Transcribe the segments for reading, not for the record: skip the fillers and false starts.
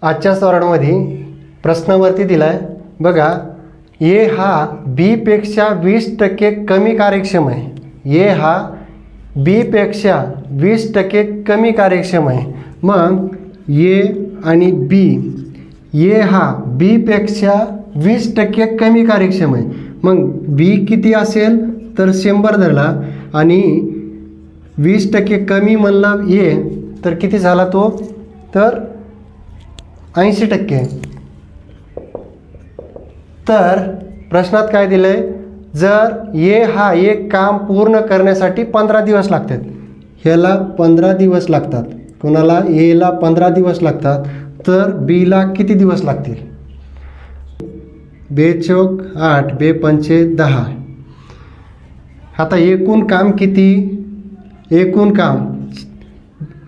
आजच्या स्वर्णामध्ये प्रश्नावरती दिलाय बघा, ए हा बी पेक्षा 20% कमी कार्यक्षम आहे। ए हा बी पेक्षा 20% कमी कार्यक्षम आहे। मग ए आणि बी, ए हा बी पेक्षा 20% कमी कार्यक्षम आहे। मग बी किती असेल तर 100 धरला आणि 20% कमी म्हणला ए तर किती झाला तो, तर 80%। तर प्रश्नात काय दिलं आहे, जर ए हा एक काम पूर्ण करण्यासाठी 15 दिवस लागतात, ह्याला 15 दिवस लागतात, कोणाला एला 15 दिवस लागतात, तर बीला किती दिवस लागतील? 2 चौक 8, 2 पंचे 10। आता एकूण काम किती, एकूण काम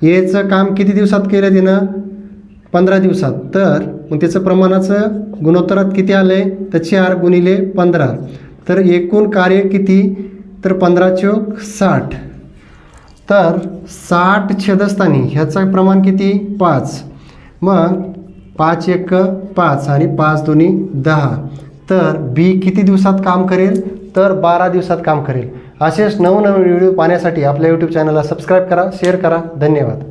एचं काम किती दिवसात केलं तिनं? 15 दिवसात। तर मग त्याचं प्रमाणाचं गुणोत्तरात किती आले, तर 4 गुणिले 15। तर एकूण कार्य किती, तर 15 चौक 60। तर 60 छेदस्थानी ह्याचं प्रमाण किती, 5। मग 5 एक 5 आणि 5 दोन्ही 10। तर बी किती दिवसात काम करेल, तर 12 दिवसात काम करेल। असेच नवनवीन व्हिडिओ पाहण्यासाठी आपल्या यूट्यूब चॅनलला सबस्क्राईब करा, शेअर करा। धन्यवाद।